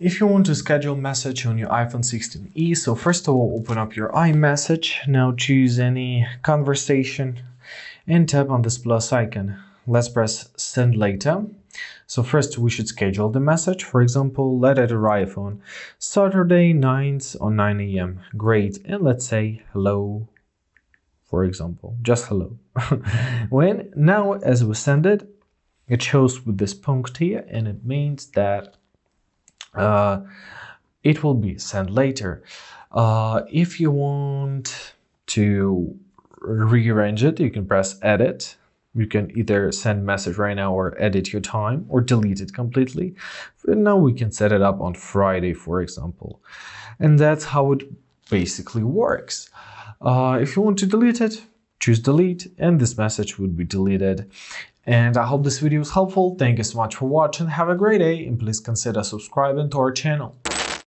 If you want to schedule message on your iPhone 16e, so first of all, open up your iMessage. Now choose any conversation and tap on this plus icon. Let's press send later. So first we should schedule the message. For example, let it arrive on Saturday 9th on 9 a.m. Great. And let's say hello, for example, just hello. Now as we send it, it shows with this punct here, and it means that it will be sent later. If you want to rearrange it, you can press edit. You can either send message right now or edit your time or delete it completely. And now we can set it up on Friday, for example. And that's how it basically works. If you want to delete it, choose delete, and this message would be deleted. And I hope this video was helpful. Thank you so much for watching. Have a great day, and please consider subscribing to our channel.